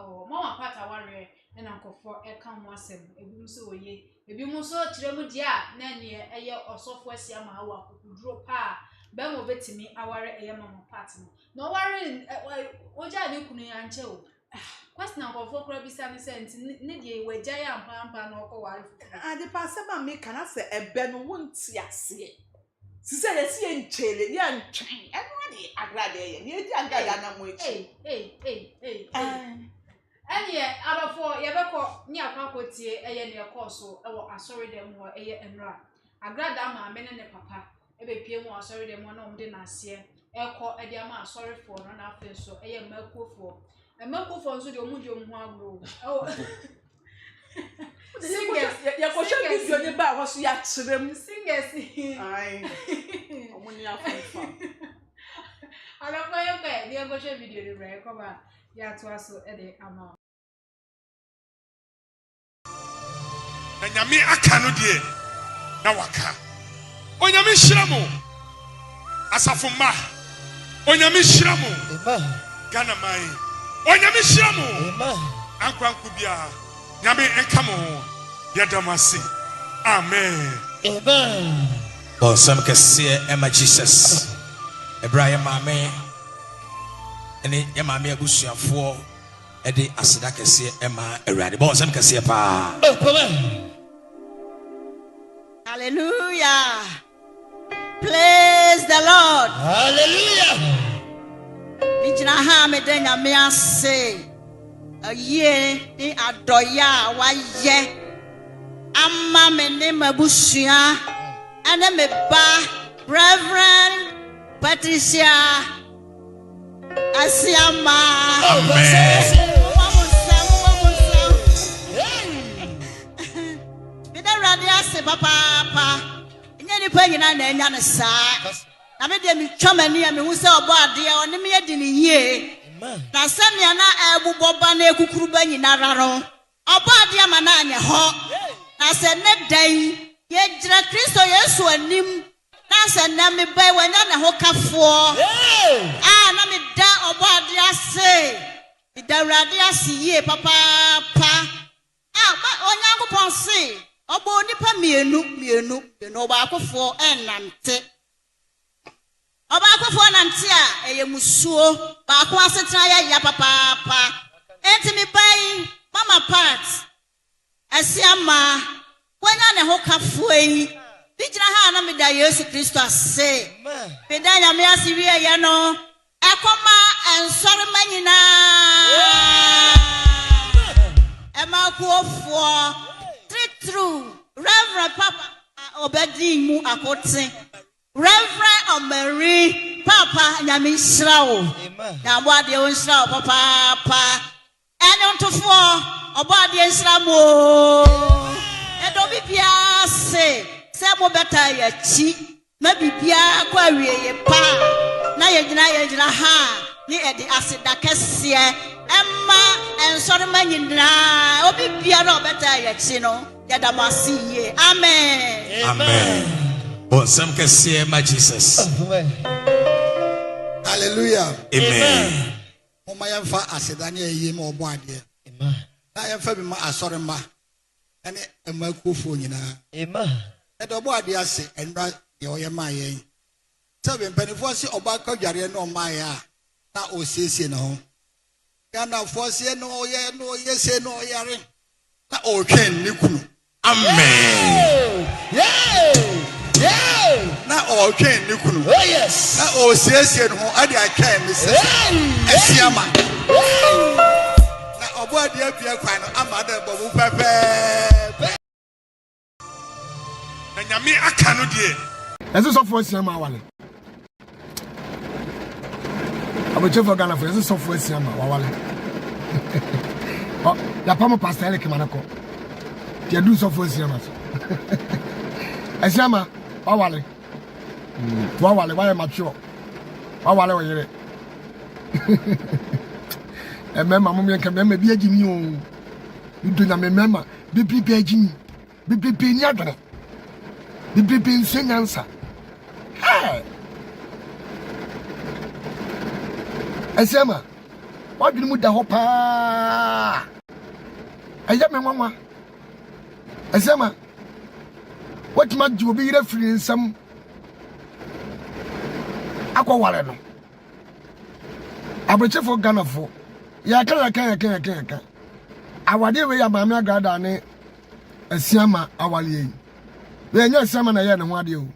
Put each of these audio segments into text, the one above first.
o mama pata ware na nkofo e kan mo asem ebi mu so oye ebi mu so kire mu dia na ne eye Sofo Asiamah awa kokuduro pa be mo betimi aware eye mama pata no ware oja ne kunu ya nche o question nkofo kura bisa me sent ne die wagya ya ampa na okọ ware ade pa se ma me kana se ebe no wonti ase sise ye si enchele ni antwen eno de Agradaa ye ni edi Agradaa na mo echi Anye abafo yebekọ ni akwakotie eye ne ekoso ewo asori dem ho eye enra Agradaa Maame ne papa ebepie mu asori dem na omde na ase eko ede ama asori fo no na afa so eye makofo nso de omudi omhu agro ewo singers ya ko show video ni ba ho so ya kirem singers ai omuni afa ala fa yo ka dia go show video ni re ko ba ya to aso ede ama Nyame aka no de na waka onyame hyiramu asafo ma onyame hyiramu Ghana mai onyame hyiramu ankwanku bia nyame enka mo yadamase amen Awesome kese ema Jesus Ibrahim Maame ene ya Maame abusuafo ede aseda kese ema Awurade awesome kese pa Hallelujah. Praise the Lord. Hallelujah. Bijina ha me de nyame ase. Aye ni adoya wa ye. Amma me ne mabusua. Ane me ba Reverend Patricia Asiamah. Amen. Radia se papa nyani pa nyina na nya ne saa na me de mi twamani a me hu se obo ade a one me yedi ne yie na samia na ebuboba na ekukuru ba nyina raro obo ade ama na anya ho na se ne dan ye gira Kristo Yesu anim na se na me ba wanya ne ho kafo na me da obo ade ase me da radia se yie papa onyankopon se Obo nipa mienu oba akofo enante oba akofo nante a eye musuo ba akwa asetra ya papa enti mi bai mama part Asiamah kwanya ne ho kafo yi bijira ha na me da Yesu Kristo ase me da nyame ase wi ye no ekoma ensore manyina ema kuofo True, Reverend Papa Obedi mu akote. Reverend Omeri Papa nyame nhyirawo. Nyamo ade nhyirawo papa. Ene ntofo obade nhyiramo. Edo bibia se mo beta ya chi. Ma bibia kwa wie ye pa. Na ye gyina ha. Ni ede aseda kese. Emma ensore manyina. Obi bia na obeta ya chi no. Yadamasi amen. Amen. Awesome kese ema Jesus. Hallelujah. Amen. Mama yamfa asedani eyi ma obo ade. Amen. Na yamfa bi ma asore ma. Ene emakufo nyina. Amen. E do obo ade ase enra ye oye ma yen. Sebe mpanifo se obo akadware na o ma ya na o siesie na ho. Kana fo se no ye se no yare na o twen ni kunu. Amen. Na o twen ni kunu. Oh yes. Na o siesie no ho ade akan mi se. Asiamah. Na obo ade abia kwan no amada bobu pepe. na nyame aka no de Ese Sofo Asiamah wale. Abochefo Ghana for ese Sofo Asiamah wale. Oh, ya pamo pastor ele kemanako. Dia do Sofo Asiamah. Asiamah wale. Wale why mature. Wale wo yere. Emema mo me nka me bi agimi o. Ndu na me mema bi agimi. Bi ni adana. Bi nsenyansa. Hey. Asiamah, what do you da ho pa aya me nwanwa Asiamah what ma ju obi yire firi nsam akwawale no abrochefo Ghanafo ya kan awade we ya Maame Agradaa ne Asiamah awale yi we nya Asiamah na ye ne ho ade o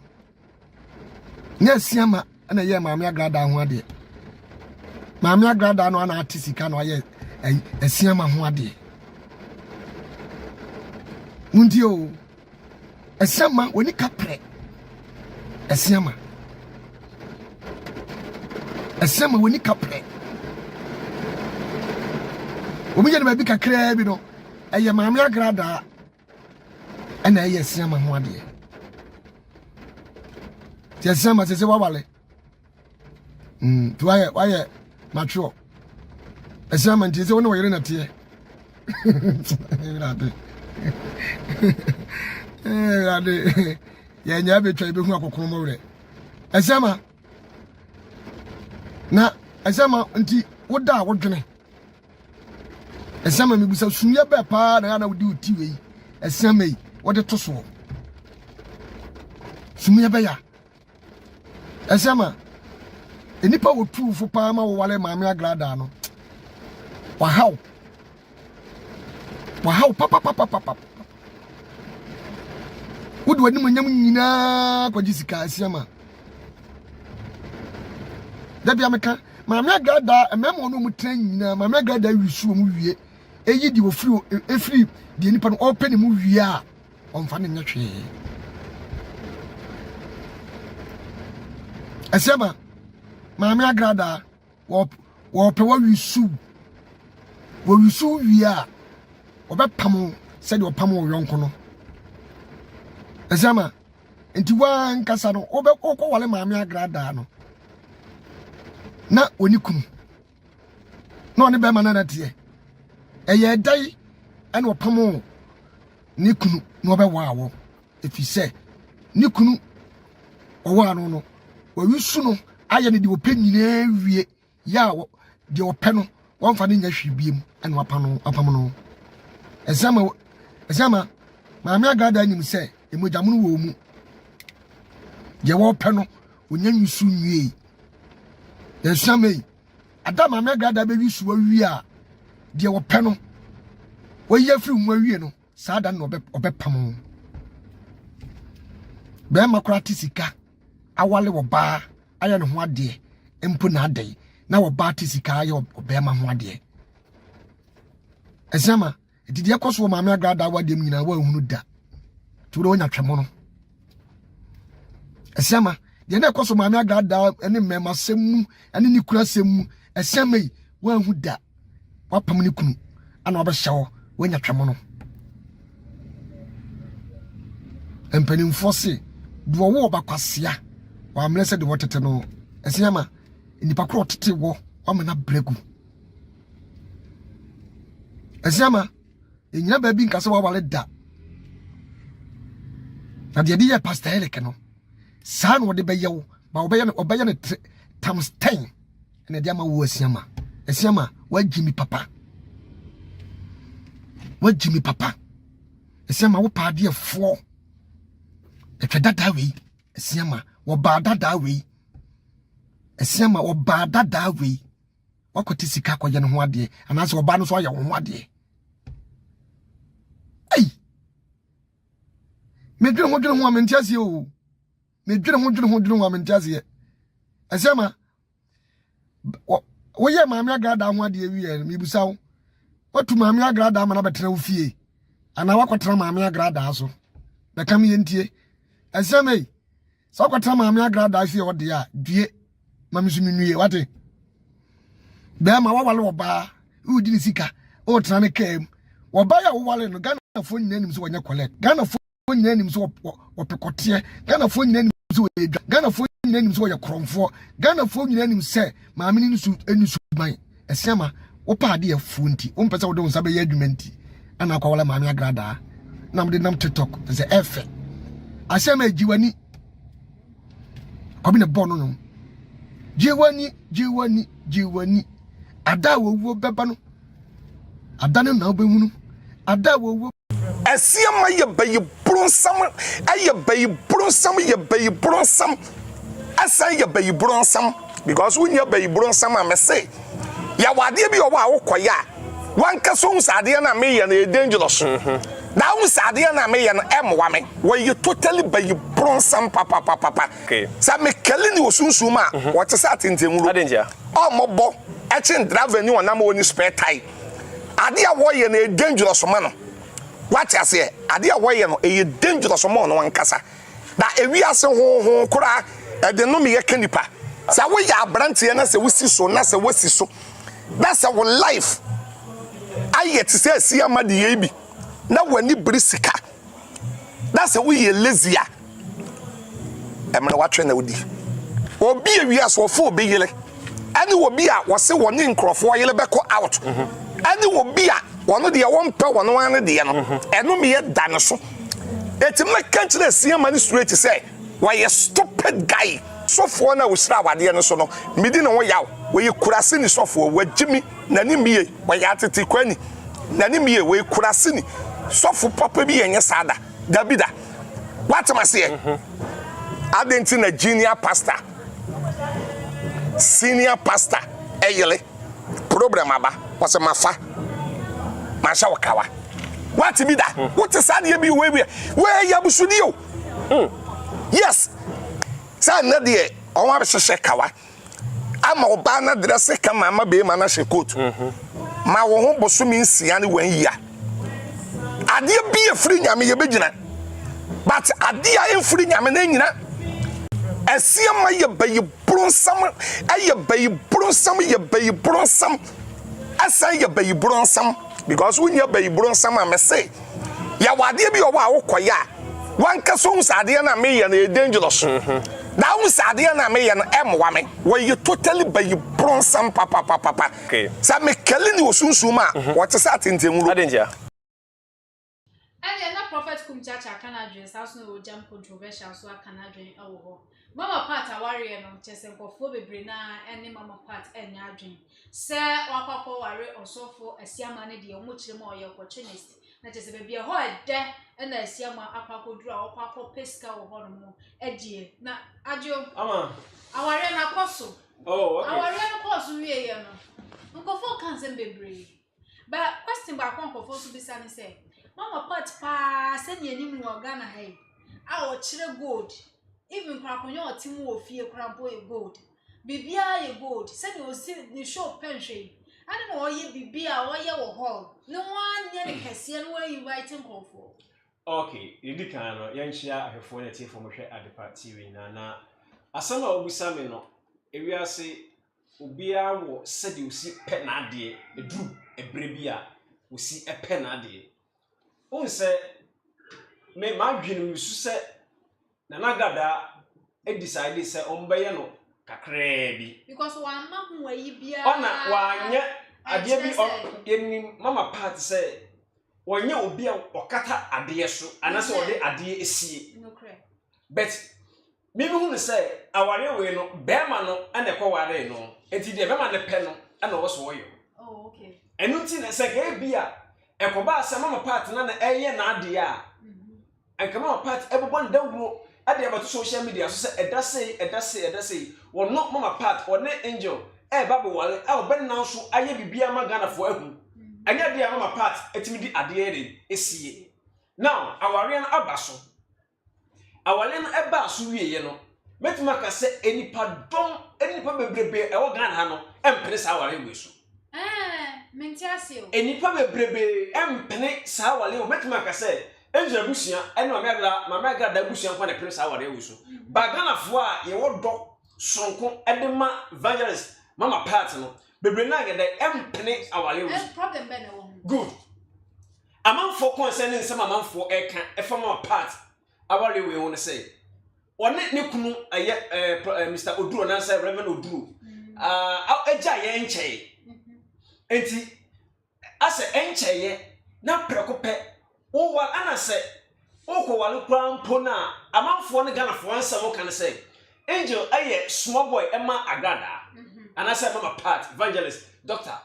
nya Asiamah na ye Maame Agradaa ho ade Maame Agradaa no ana atisika no ye Asiamah ho ade mundi o Asiamah woni kapre Asiamah woni kapre omi yene ba bi kakra bi no eye Maame Agradaa ana eye Asiamah ho ade ti Asiamah se wawale to waye macho Asiamah nti se wona wo yere na tie ade ya nya betwa ibe hu akokoro mo wure Asiamah na Asiamah nti woda wodwene Asiamah mebusa sumye be pa na na wodi uti we Asiamah yi wode to so sumye be ya Asiamah enipa wotu fu pa ma wo wale Maame Agradaa no wahaw papa wodu ani manyam nyina kwaji sika Asiamah dabi ameka Maame Agradaa ememo no mutran nyina Maame Agradaa wisu mu wie eyi di ofiri efiri di nipa no open mu wie a omfa ne nyetwe Asiamah Maame Agradaa wo pe wo wisu wie a obepam se de opam wo yonko no Asiamah enti wa nkasa no obekọ wale Maame Agradaa no na oni kunu na oni be manana tie eye dai ene opam ni kunu no be waawo efise ni kunu owa no wawisu no aye ne de ope nyina wie ya de ope no wonfa ne nya hwibiem ene apam no Asiamah Maame Agradaa nyim se emojamunu wo mu je wo pe no onya nyisu nwie Asiamah ada Maame Agradaa be wisu wa wie a de wo pe no wo ye firi mu awie no saada no obepam be makrati sika awale wo ba aya ne ho ade empo na adai na wo ba tisika aya obema ho ade Asiamah didi ekoso Maame Agradaa wadem nyina wa hunu da tudo wonya twemo no Asiamah de na ekoso Maame Agradaa ene mema semu ene ni kura semu Asiamah wa hu da wapam ni kunu ana obehyawo wonya twemo no empani force do wo obakwasea wa amlese de wotete no Asiamah nipa kro tete wo wamana bregu Asiamah enyina ba bi nkase wa wale da na de ye pastor eleke no saa no de beyewo ba obeye ne times 10 ene de ama wo Asiamah wajimi papa Asiamah wo pa de fo etwedada we Asiamah wo ba dada we Asiamah wo ba dada we wakoti sika koye ne ho ade anase wo ba no so aye ho ade ai medwene ho amentiase o medwene ho amentiase Asiamah wo ye Maame Agradaa ho ade wi mi busawo watu Maame Agradaa ma na betena wo fie ana wakotena Maame Agradaa so be kam ye ntie Asiamah so wakotena Maame Agradaa fie wo de a due mamisu minue wate be ma wawale oba udi ni sika o tena ne kem oba ya wawale no Ghanafo nyina nim so wonya collect Ghanafo nyina nim so opekote Ghanafo nyina nim so edwa Ghanafo nyina nim so woya kromfo Ghanafo nyina nim se maame ni su enisu ban Asiamah wo pa de afu nti wo mpese wo de nsa be ya adwumanti ana akwawale Maame Agradaa na mde nam TikTok se efe Asiamah jiwani obine bono no jiwani ada wo beba no ada ne na obehunu ada wo Asiamah ye bayi bronsam aye bayi bronsam ye bayi bronsam asa ye bayi bronsam because when ye bayi bronsam am say ya wade bi owa awokoya wanka so nsade na me ye na dangerous na nsade na me ye no emwa me we you totally bayi bronsam papa okay sa me kele ni osunsuma what sa tentemuro adenja o mobo echi driver ni wona ma woni spare tire ade a wo ye na dangerous man no what I say, ade a wo ye no e dangerous man no wankasa na ewi ase ho kura e de no me ye kanipa sa wo ya brantie na se wosi so na se wosi so that's our life ayet say Asiamah de ye bi na wani brisika that's we ye lazy a emre watwe na wodi obi ewi aso fo obi yele ani obi a wo se woni nkrofo yele beko out ani obi a wono de won pe wono wan de no eno me ye da ne so eti me kanchire Asiamah ni straight say why a stupid guy Sofo na usra wade no so no medi ne wo yaw we kurase ni Sofo wagimi na ni miye we ya tete kwani na ni miye we kurase ni Sofo papa bi yenye sada dabida what am I say adenti na junior pastor senior pastor eyele problem aba was mafa masha wakawa what be that what is sad bi we ya busudi o yes sa na de onwa be hye kawa ama oba na dress kama ama be ma na hye coat ma wo ho bosumi nsia ne wan yia ade bi efri nyame ye begina but ade a efri nyame na nyina Asiamah ye bayi bronsam aye bayi bronsam ye bayi bronsam asa ye bayi bronsam because when ye bayi bronsam am say ya wade bi owa awokoya wanka so nsade na me ye na dangerous na nsade na me ye no emwa me we you totally bayi bronsam papa okay sa me kele ni osunsuma what is that intemuro adenja and na prophet Kumchacha Ogyam controversial so Canadian ewo mama part aware no chese nkofo bebre na ene mama part enya adwen se wakakọ ware Sofo Asiamah ne de omo chire ma oye opportunity na chese be ho ede na Asiamah akwakoduru a wakakọ peska wo ho no edie na adwo ama aware na koso oh okay aware na koso wie ye no nkofo kan se bebre but question ba nkofo so bisa ne se mama part pa se ne anim no Ghana hai a o chire gold even kwakonyo otimu ofie krampo e gold bibia ye gold se ne osi ni show pension ani no oye bibia oye wo hall ne wanye ne kese no we invite nkofo okay yedi kan no yanchia ahefo na tie fo mo hwe adepa tv na asama obisa me no ewiase obia wo sede osi pe na ade edru ebre bia osi epe na ade onse me ma dwene musu se na gada e decide say ombeye no kakra bi because one ma hu ayi bia ona wanye ade bi yenim mama part say wanye obi a okata ade so anase ode ade esie no kre but me hu say aware we no bema no ane kwa ware no enti de bema ne pe no ana wo so yo oh okay enuti na say ga bia ekoba asa mama part na na eye na ade a enkama mama part ebobon dawuro ade about social media so say edase wono mama part one angel ba be wale ben now so aye bibia ma Ghana fo ahu anya de mama part etimi di ade ere esie now aware na abaso awale na eba so wieye no metima ka se enipa bebrebe e wo Ghana ha no empene sa aware we so mentiasio enipa bebrebe empene sa awale o metima ka se Angel Busia ene Maame Agradaa Busia kwa na pere sa aware we so ba Ghana fo a ye wo do sonko edema evangelist mama part no bebre na ge dey empene awale we so problem be na wo good amanfo concern nsem amanfo eka efa mama part aware we won say one ne kunu Mr. Oduro na say Reverend Oduro eja ye nche enti ase enche ye na prekope wo wa ana say okwo wale krampo na amanfo ne Ghana fo ansem kan say angel aye small boy Maame Agradaa ana say mama part evangelist doctor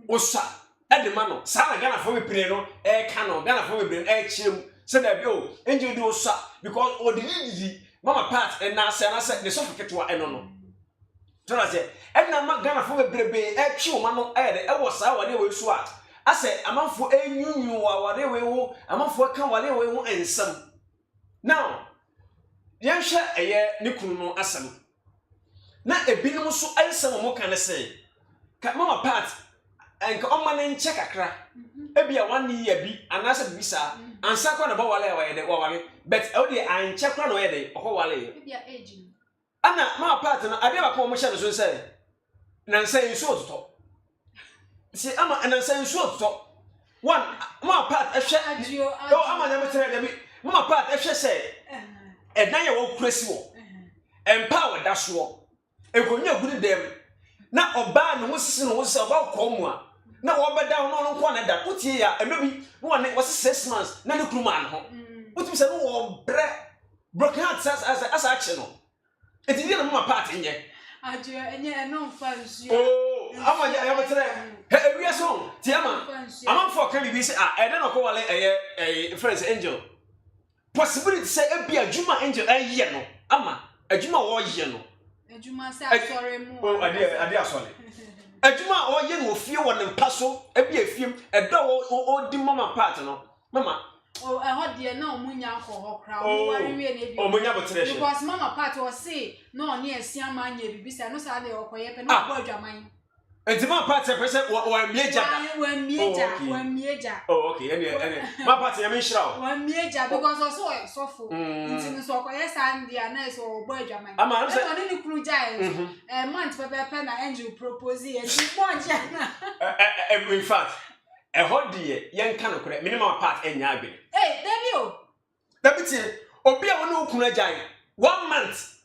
osa ade ma no sa na Ghana for we pire no ka no Ghana for we pire chirem say that yo angel do so because odidi mama part and na say the Sofo ketwa eno no so na say and na Ghana for we pire chi o ma no de e wo sa wade we so a ase amanfo enyunyu wa wade we wo amanfo ka wade we wo ensam now yɛnhwɛ ɛyɛ ne kunu no asɛm na ebinom so ensam mo kan sɛ ka mama part enka ɔma ne nkyɛ kakra ebia 1 year bi anasa bi sa ansa kwa na ba wale wa yɛde wale but ɛwode ankyɛ kra no yɛde ɔkɔ wale ebia age ana mama part no ade ba ko mo hyɛ no so sɛ nansa nsu ototɔ si ama nansa nsu ototɔ one mama part ɛhwɛ o ama na metere da bi mama part ɛhwɛ sɛ ɛdan yɛ wɔ kurasi wɔ empower da so ekonya gudi dem na oba no wosisi no wosisi oba kɔ mu a na wɔbɛda ho no nkɔ na da wotie ya ɛnobi no wɔne wɔse 6 months na ne kuruma no ho wotim sɛ no wɔ brɛ broken heart as action no etidi na mama part nyɛ ajo enye no mfa nsuo ama ya betere ewia so tie ama amanfo ka bibi sɛ ɛde no kɔ wale ɛyɛ friends angel possibility say ebi adwuma angel ayɛ no ama adwuma wo yɛ no adwuma sɛ asɔre mu ade asɔre adwuma wo yɛ no ofie wɔ ne mpa so ebi afiem ɛda wo di mama part no mama ɛhɔ deɛ na ɔmunya akɔ hɔ kra ɔware wie na ebi ɔmunya botere hye because mama part wɔ se na ɔne asia ma nya bibi sɛ no saa de ɔkɔyɛ pɛ na ɔbɔ adwaman enti mama part pɛ wa mieja wa mieja oh okay any mama part ya me nhyira o wa mieja because also ɔyɛ sɔfo nti no so ɔkɔyɛ saa ndi ana so ɔbɔ adwaman ama am sɛ ɔne ne kuru gyae month pɛpɛpɛ na angel propose yɛ nti bɔgya na in fact ɛhɔ deɛ yɛnka no korɛ minimum part enya agbe David David tie obi a wone okunu agyae 1 month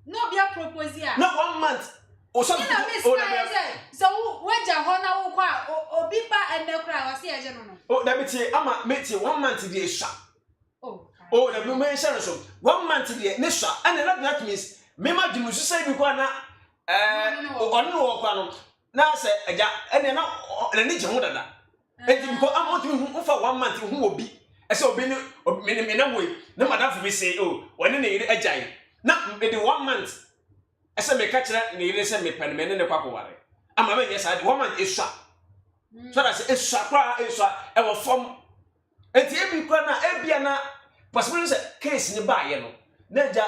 no be a propose ya no 1 month o so so waja ho na wo kwa obi ba ene kra wa se eje no no oh David tie ama meti 1 month die sha oh David me share so 1 month die ne sha and that means me ma dinu so say bi kwa na onu wo kwa no na se agya ene na ne je ho dada enti bi ko ama otu hu fa 1 month hu obi ese obi ne me na wo na madam for me say oh woni ne ire agyae na me de 1 month ese me ka kire ne ire se me pen me ne kwakọ ware ama me yes ade 1 month esua so that say esua kwa esua e wo fom enti ebi kwa na ebia na possible say case ne ba ye no na ja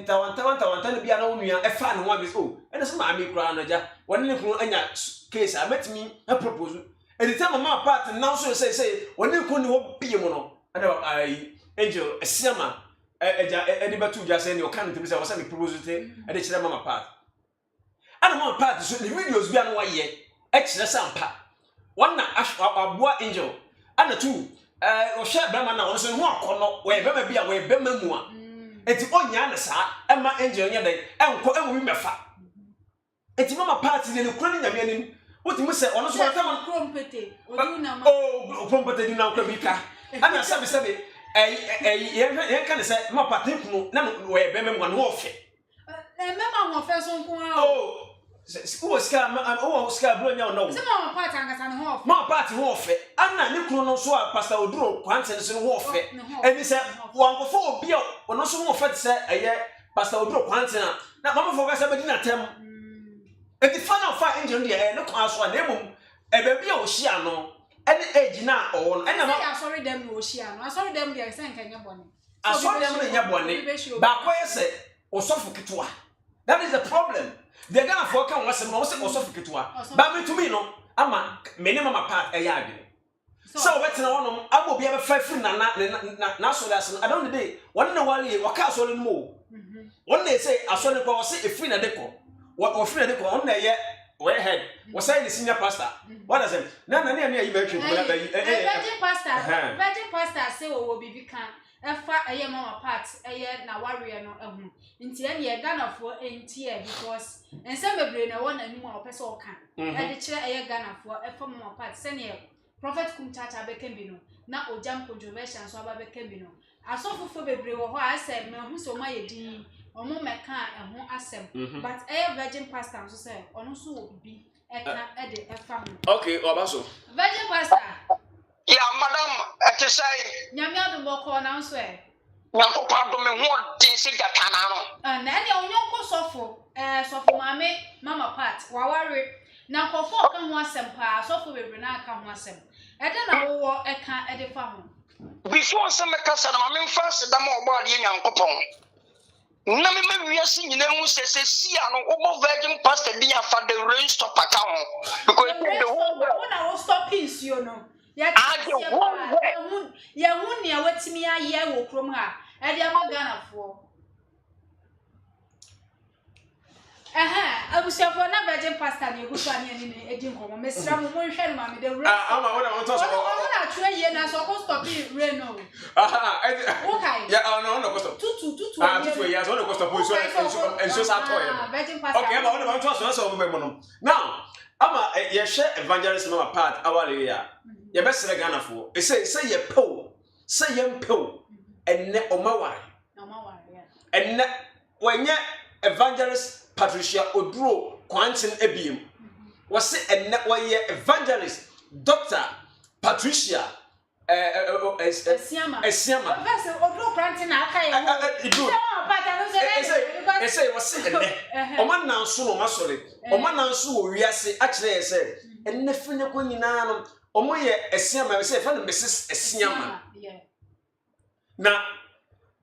ntawanta ne bia na wonua e fa ne ho abi oh ene se maame kura na ja woni ne kunu anya case a metimi a propose edi time mama part now so say woni kunu ne ho bie mu no ai angel Asiamah eja edi batu ja say ne o kan te bi say wo say me propose te e de kire mama part ana mama part so the videos bia no wa ye e kire sampa wonna aboa angel ana tu o hwe bema na won so ho akono we bema bia we bema mu a eti onya na saa ema angel nya den enko enwi mefa eti mama party ne kura ni nyame anim wotimi se ono so wata man krompete odi na ma krompete di na kura bika ana sabe yen kan se mama party kunu na we bema mu no ofe mema mo fe so nko a o ska bro nya no se mama party angasa ne ho ofe mama party ho ofe ana ne kunu no so a pastor oduro kwante ne so ho ofe eni se wankofo obi a ono so ho ofe se eye pastor oduro kwante na mama fo gasa bedi na tem eti fana fa angel dia ne kwa so na emum e ba bia o hia no ene age na o no ene ma sorry dem no hia no sorry dem dia se nka nya bone sorry dem no nya bone ba ko yese o sofo ketwa that is the problem they gonna for kan wasem no o sofo ketwa ba me to me no ama me ne mama part e ya adwene so wetin na wonom abo bia be fa free na so das I don't dey one na wale waka so le mo one na say aso ne ko say e free na de ko what free na de ko on na ye we head we say the senior pastor what does it na ne yi ba twe ko na ba yi virgin pastor say wo bibi kan efa eye mama part eye na warrior no ehun nti e ye Ghana for entie because ensem bebre na won anim a opese o kan e de kire eye Ghana for efa mama part se ne prophet Kumchacha Ogyam no na Ogyam controversial so aba bekembi no asofofo bebre wo ho asem na hu so ma ye din omo meka ehun asem but eye virgin pastor so say ono so wo bibi eka ede efa ho. Okay, obaso. Virgin pastor. Yeah, madam, at the side. Nyame adom ko na nso e. Nyanko pado me ho din se gatana no. Na ene onyanko sofo maame mama part waware na nkofo ka ho asem pa sofo bebre na aka ho asem. Ede na wo eka ede fa ho. Before some kasa na me mfa se da ma obo ade nyanko pon. Na me wiase nyina hu se sia no obo virgin pastor bi afa the rain stop account because the whole when I was stopping you know ya hu ne awatimi aye wo krom ha e de amagana fo abusiafo na virgin pastor ne gusu ane ne edi nkomo mesra mo mo hwe ma me de rain Ama wona won to so na twe ye na so ko stopping rain no okay yeah no cost tutu tutu yeah so no cost so enso sa to ye virgin pastor okay ama wona won to so mo no now ama ye hwe evangelist mama part awale ya ye be sere Ghana fo e say ye pew say ye pew enne omaware enne wanye evangelist Patricia Oduro Quantin Ebiem was say enne waye evangelist Dr. Patricia Asiamah Professor Oduro Quantin akaye say was say enne oman na nso no masole oman na nso wo wiase a kire say enne fine ko nyina no omo ye Asiamah say fa no Mrs. Asiamah na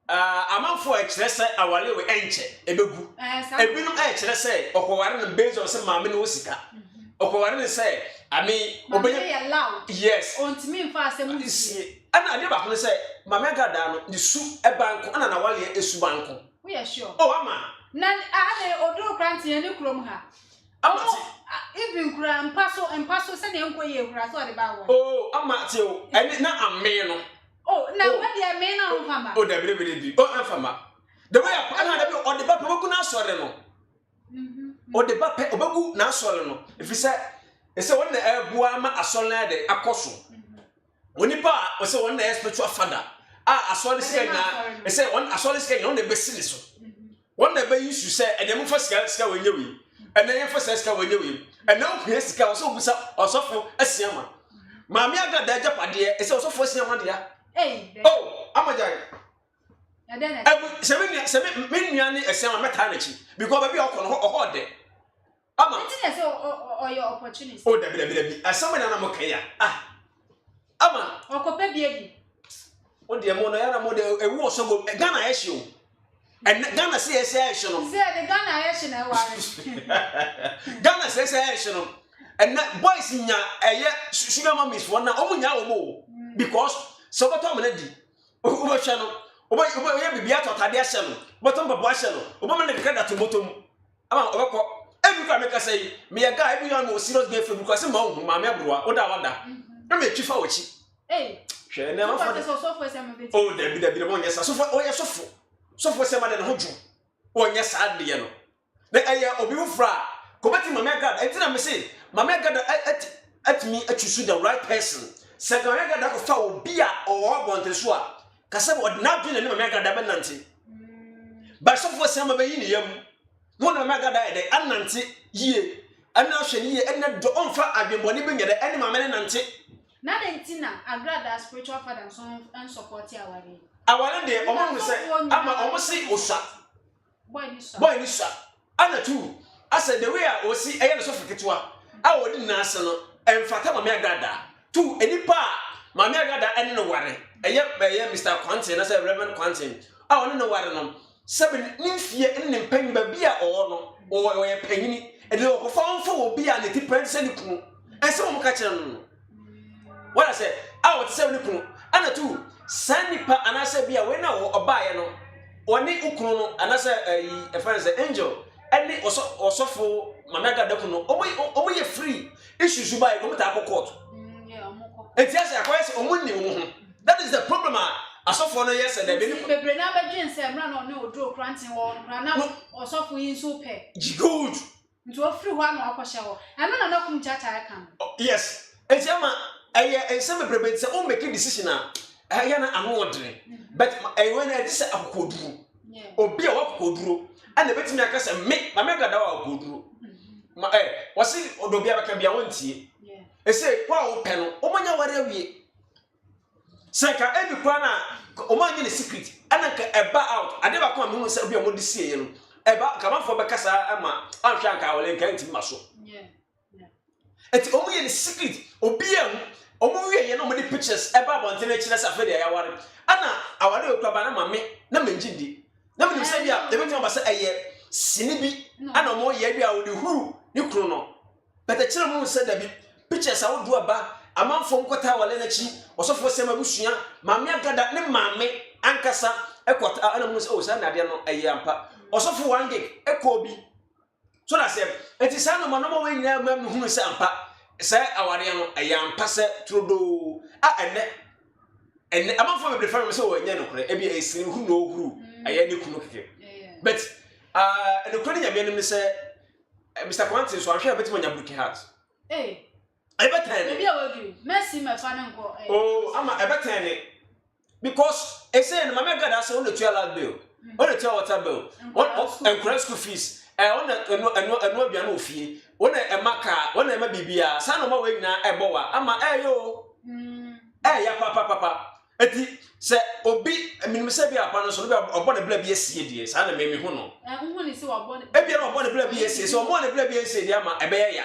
amanfo a kire say awale we enche ebegu ebinum a kire say okoware no based on say maame no sika okoware no say ami obeye loud yes ontimi mfa asem ana ade ba ko say Maame Agradaa no di su e banko ana na wale esu banko we are sure ama na ade Oduro Krantie ne krom ha amati even kura mpaso se ne enkoye kura so ade ba wo amati o ene na ame no na we dey me na mfama da bi mfama the way ana da bi o de ba pebu na asore no o de ba pe obagu na asore no if say won na ebua ma asore na de akoso onipa o say won na spiritual father asore sika na say won asore sika na won na be sini so won na be issue say enemu fa sika wenye wi enemu fa sika wenye wi enemu hwe sika o so busa osofo Asiamah Maame Agradaa japade say osofo Asiamah dia amajai adena seven menuane Asiamah meta na chi because baby okono ho de ama nti say or your opportunity dabi asama na mo kan ya ama okope biebi o de mo no ya na mo de ewu osogo Ghana ehye o and Ghana say ehye no say the Ghana ehye na ware Ghana say ehye no and boys nya eye sugar mummies for na omunya omo because so bottom na di obo hwe no obo ye bibia to tade ahye no bottom babo ahye no obo me ne credit to bottom ama obekọ ebi kwa make say me ya guy ebi no serious game for because ma hu Maame Agradaa wada na me twifa wachi hwe na ma for Sofo Asiamah beti dabi mo nyesa Sofo oye Sofo Asiamah de no hoju onye sa de no na eye obi ufra ko beti Maame Agradaa entina me say Maame Agradaa at me choose the right person se Maame Agradaa ko fa obi a o bonte so a ka se o na dwene ne Maame Agradaa be nante ba Sofo Asiamah be yi ne yam no na Maame Agradaa de anante yie ana hwe ne yie ana do onfa adwembone be nyede ene Maame ne nante na de ntina Agradaa spiritual father so and support awale de omo se ama omo si osa boy ni sa ana tu asa the way a osi eye no so fiketwa a wodi na ase no emfata Maame Agradaa tu enipa Maame Agradaa ene no ware eye Mr. Quantin na say Reverend Quantin a woni no ware no sebe nimfie ene mpanyi ba bia o no o ye panyini ede o fa onfo obi a ne ti pense ni kunu ense mo ka kire no what I say a what say ni kunu ana tu sanipa anase bia we na obaye no oni ukunu no anase e friend say angel ene osofo Maame Agradaa kuno omo ye free issues buy go meta court etiase akwese omunni wo ho that is the problem asofo no yes and be bebre na badwen se mra na no Oduro Krantie wo na osofo yin so pe good nti o free ho na akwhye ho ana na Kumchacha Ogyam yes etiama eye me bebre se o make decision ya na anu odre but when I dis akoduru obi a wakoduru ana betimi aka se me Maame Agradaa wa akoduru wasi odobia baka bia wontie ese kwa wo pɛ no omanya ware awie seka ebi kwa na omanya ne secret ana ka eba out ade ba kwa me se obi amodi sie no eba kamafo bekasa ama anhwa nka wole nka ntim maso eti omanya ne secret obi am omuwie ye no omodi pictures eba bontene kire safe de ya ware ana aware okwa ba na mame na manjindi na me se bia de betima ba se eye sinibi ana mo ye bia wo de huru ni kru no beta kire mo se da bi pictures a wodu aba amanfo nkota wale na chi osofo sema busua Maame Agradaa ne maame ankasa ekota ana mo se o sa na de no eye ampa osofo wange ekobi so na se enti sa no mo we nyina ma hunu se ampa se aware no eye ampa se trodo enne amanfo be prefer me se o nya no kore ebi esiri hu no huru eye ne kunu keke but the kunu nya me se Mr. Quantin so ahwe abetimo nya broken heart Ebetan. Maybe I will agree. Mercy, my father. Oh, I'm a ebetan. Because I say, Maame Agradaa say on the 2 bill, on the 2 water bill, on credit school fees, on the no biano fee, on a maka, on a bibia, son of my way now, a boa, I'm a ya papa. Eti say obi minimsebia upon so upon the blab yes, dear, son of me hono. And who is so upon the blab yes, so one the blab yes, Yama, a bear.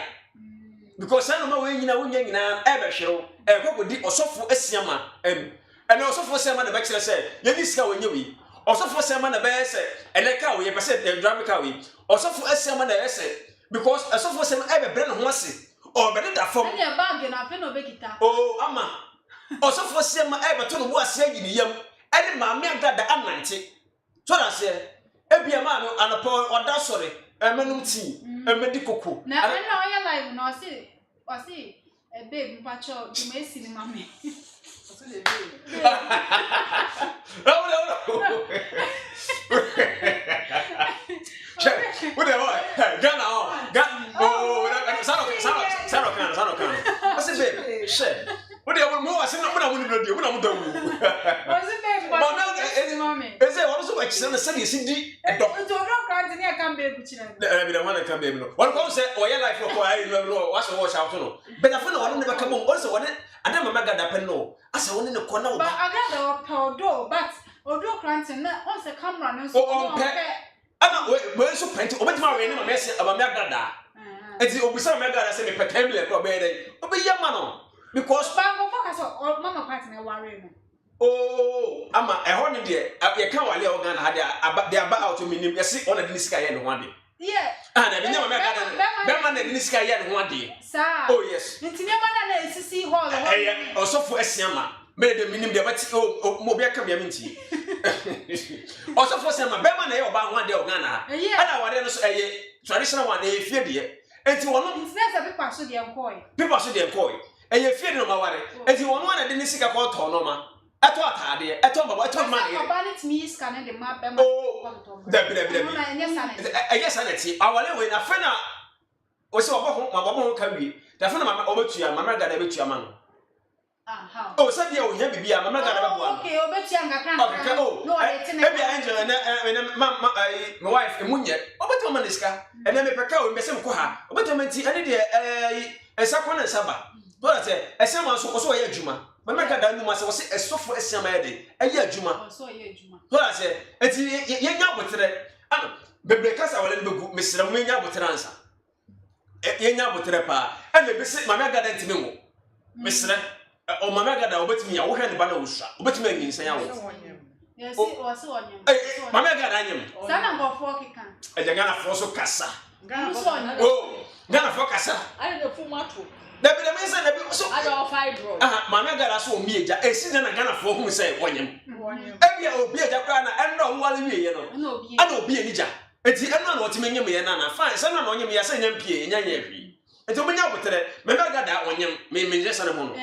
Because I know when you know when you ever show a couple di Sofo Asiamah and also for some of the bachelor said, Yaniska when you also for some of the best and a cow, you percent the drama cow, also for Asiamah the essay, because a Sofo some ever brand was or better from a bargain of Penobekita. Oh, Ama also for some ever told was saying yam and Maame Agradaa the 90. So I said, Ebia man and a poor or that sorry, a manumti, a medical. Now I know your life, no, see, a baby patcho, you may see Mammy. No. Ghana, Sanokan. I said, baby, shit. What do you want more? I said, I wouldn't do. What I'm doing. Was it baby? But now it's mommy. Is there also like Sunday Cindy? I don't know. I can't be able to. The one that can be able to. One goes say, oh, yeah, life for I know what's a wash out to know. But I feel I never come on. Also, one, I never make that penno. I said, one in the corner. But I got the door, but although Cranton, once the camera and so on. I'm not so plenty. Over my name, a message about Maame Agradaa. It's the Obisa Agradaa say, me petemble, probably. But young man, because Bango focus on Mama partner worrying. Oh, I'm a honey dear. I can't wale organ had they are about to me. You see, on the Niska and one day. Yeah, and I never met Batman and Niska and one day. Sir, oh, yes. It's never to see hall or Sofo Asiamah. Made the minimum debate oh mobile community. Also for some Batman about one day of Ghana. And I was a traditional one, a fear dear. And to one of people should be employed. People should be employed. And you fear no matter. And you want one I didn't see a call Tonoma. I thought I did. I told my about me scanning the map. Oh, yes, I see. Our way, a friend was so about my mom can be. The friend of my over to your mamma got a bit your man. Oh, Sunday, oh, here be a mamma got one. Okay, oh, bet you oh, no, maybe Angel and my wife, and Munya, over to Maniska, and then a cacao in Messam Koha, over to Menti, and a Sakon and Saba. But I said, as someone also a Juma. Maame Agradaa must was a Sofo Asiamah day. A year Juma. So I said, it's young with it. Because I will be Mr. Minya with an answer. Young with the pa, and the visit Maame Agradaa to me. Mr. or Maame Agradaa with me, I will hand the banner, but me in say, yes, it was so on you. Maame Agradaa, son of a forky can. And the Ghana for so Cassa. Oh, Ghana for Cassa. I don't know for much. The reason so I don't fight, bro. Maame Agradaa so me, a season and Ghana for whom say, one yam. Every old beer, and no one be, you know. I don't be a ninja. It's the end what you mean, and fine, son of you, I say, MP, and Yankee. And to me out with it, Maame Agradaa one yam, may just a moment.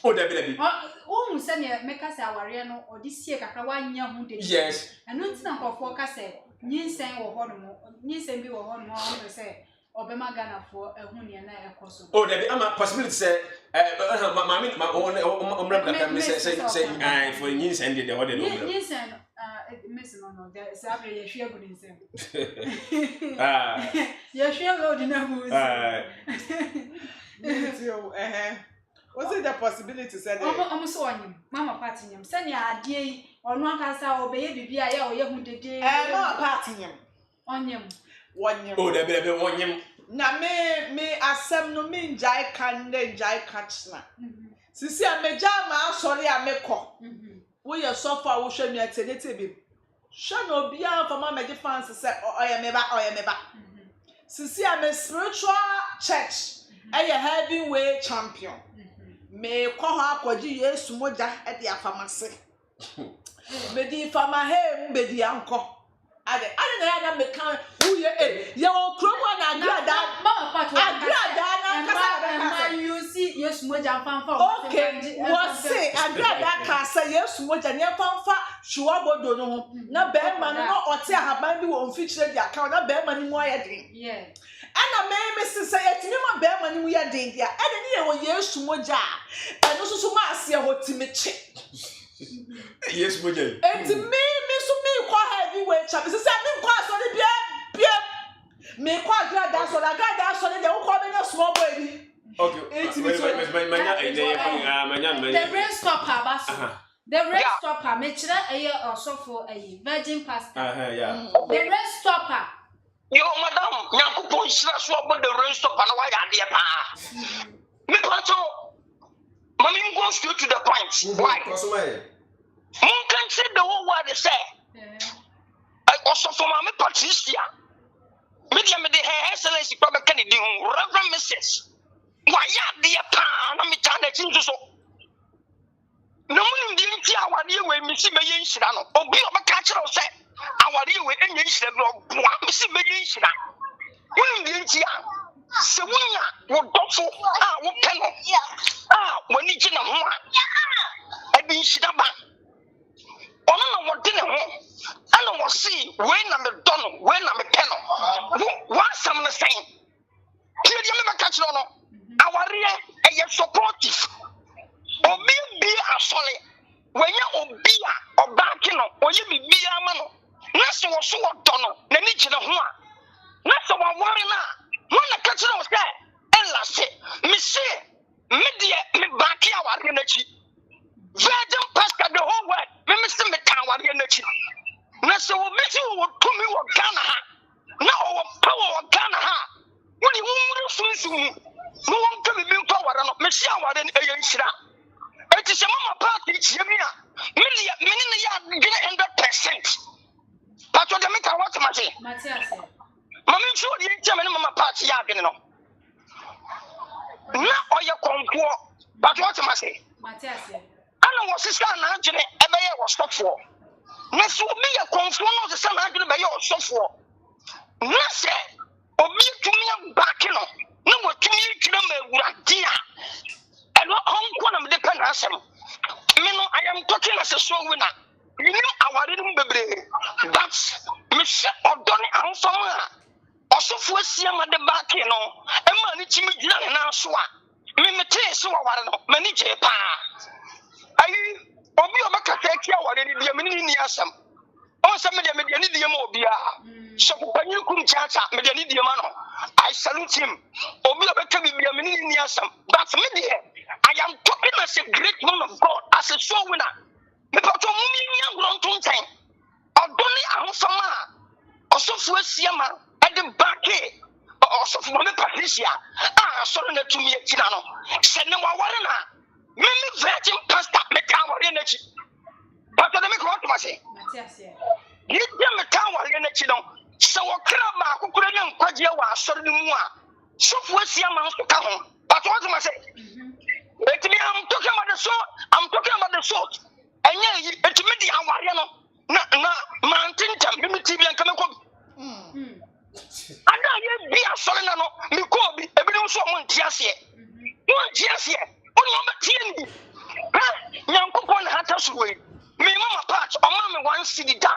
Oh, there be. Oh, send me make us our Riano or this year, one young who yes. And not number for Cassette, Ninsen or Hormo, Ninsen be or Hormo, say. Obama Ghana for a honey and a cost. Oh, there be a possibility say, my own say, for years and the order. Yes, and missing on the Saturday, you share good in them. You share load in a what's it the possibility said? Almost on him, Mama patting him. Send your idea or one casa or baby, I owe who the day. I'm patting him On him. 1 year. Oh, the baby want him. Na me asem no me njai kan ne njai kachna. Sisi ameja ma asori amekọ. Wo ye sofo a wo hwe mi atenete bi. Hwe no bia for ma meje fans say oye meba. Sisi ame spiritual church. Eye heavyweight champion. Me kọ ha akwaji Yesu moja e de afamase. Me di fama he mbedi anko. Ade na me kan wo ye ye wo kromo na Agradaa Mama Pat Agradaa na kasa you see yes moja fanfa. okay what say Agradaa kasa yes moja ne fanfa shuwa bodo no ho na be ma no ote ahaban bi wo mfikyire di account na be ma ni mu ayedin Yeah. ana me say etimi ma be ma ni mu yedin dia ade ne ye wo yes moja eno susu ma ase hotimeche Yes, Moja. and to me so me kwa heavyweight champion say me kwa so ni bia me kwa Agradaa so ni de wo kwa be na small boy bi Okay. The rain stopper basu. The rain stopper me kire a Sofo virgin pastor. Yeah. The rain stopper. Yo, madam, Yankupon slash what the rain stop and why are there? Me pato, Mammy goes straight to the point. Why? Moon can say the whole word they say. I also for Maame Patricia. Media me the Her Excellency Prophet Kennedy, Reverend Mrs. Why are the pan? I'm a so. No one didn't see our dear way, Missy Mayan Shirano, or be of a catcher of set. Our dear way, and Missy Mayan Shirano. One didn't see. So we are doubtful. What panel? When it's in a home, I mean, Shidaba. Ono what didn't I don't want to see when I'm a donor, when I'm a panel. What's I'm saying? Here you never catch on. Our real and supportive. Or be a solid. When you be or backing or you be a man. That's what so done. The niche in a hua. That's what I'm worrying now. When the catcher was there, and last it, Monsieur, media, me back here, our energy. Virgin pastor the whole world, me Mr. McCower energy. Now, so Missy will come me or Ghana. Now, our power of Ghana. When you want to no one can be power and Monsieur Warren Ayashira. It is a mama party, Jimia. Million 100%. But what the make I want to say. Matthias. Mammy, sure the German mama party, you know. Now, all your concours, but what am I say? Matthias. I know what sister and Angela ever was stopped for. Next will be a conform of the son Angela by your so for. Nasa, or me to me back in. No more to me, kilometer, dear. And what home quantum depend on some. I am talking as a show winner. You know, our little baby. That's Miss O'Donnell and Fama. Also, for Asiamah the back, you know, and money to me, and now so. Me so I don't many jepa. Ayi obi obaka take ya ware ni dia mini ni asam o se me dia ni dia ma obi a so panyi Kumchacha me dia ni dia ma no I salute him obi obaka bi dia mini ni asam but me dia I am talking as a great man of God as a soul winner me pato mumi ni agro ntontan odoni ahofama Sofo Asiamah at the back also for Maame Patricia sorry na to me etina no se ne wa ware na me virgin pastor me can ware na chi but the me ko to say Matthias. you dem me can ware na chi no se wo kra ba akukura ne nkwaje wa asori ne mu a Sofo Asiamah so ka ho but what to say etimi I'm talking about the salt enye etimi di aware no na mountain tam me TV an kame ko Ada ye be a solid no me ko bi ebi so mo ntiase oni o metie ni Nyankopon hata so we me mama part o ma me one city da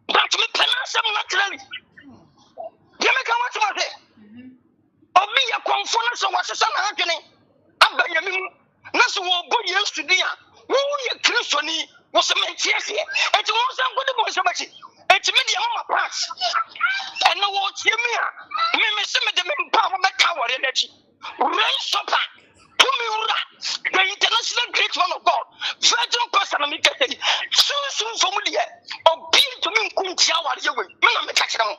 but me penasem naturally ye me kan what ma say obi ye konfo na so wasesa na adwene abanyami mu na so wo bo Yesu dia wo ye Sony was a menties here. And to one some good was so much. It's me, my parts. And no watch you, me, some of them in power, my tower energy. Rain stopper. The international great one of God, virgin person, I'm getting soon familiar or being to me, Kumchacha Ogyam, I'm catching them.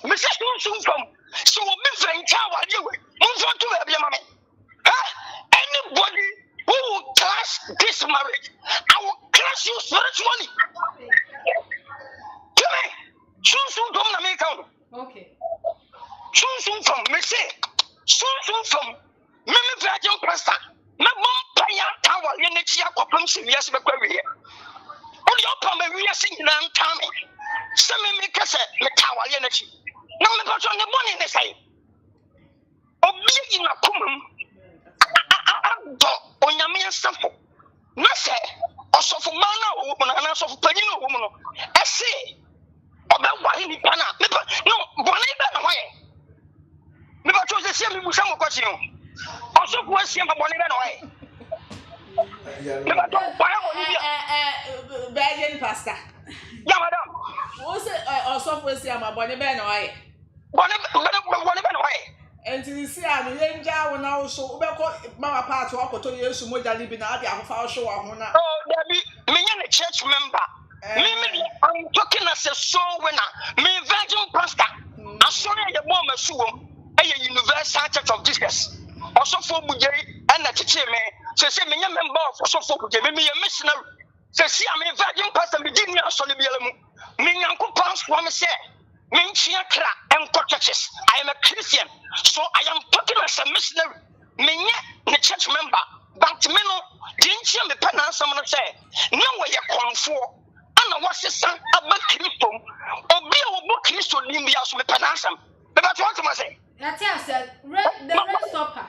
Mrs. Soon from so be friend tower, you move on to every moment. Anybody who will clash this marriage, I will clash you spiritually. Come on, soon from America. Okay. Soon from me say, soon from. Mimi virgin pastor, me paya tower ye ne chia kopam se wiase bekwa wie. O de opam wiase nyina ntame. Se me kase me tower ye ne chi. Na me pa so ne boni ne sai. Obi yi na komam. Do onyame nsafo. Na se osofo ma na wo mo na osofo panyi no wo mo no. Ese obe wa ni pana. Me pa no boni be na waye. Me pa so se me musa mo kwachi no. Also, what's your money anyway? Virgin pastor. Yeah, madam. What's it? Also, what's your money anyway? Bonnie anyway. And to see, I'm young Jow and also Mama Part to Uncle to you, so much I live in Adia for our show. Oh, there be a church member. I'm talking as a soul winner. Me virgin pastor. I saw your mom a shoe. A Universal Church of Jesus. Also for Bujay and the teacher me. So say me member of Sofo Asiamah, me a missionary. So see I'm a virgin pastor Virginia Solibiamu. Me uncle Pans from say. Me chiakra and churches. I am a Christian. So I am talking as a missionary. Me the church member. But me no didn't you me penance someone say. No way you come for. And what's the son about Christo? Or be a book Christo Limbia so me penance. But that's what I say. That's I said, the red stopper.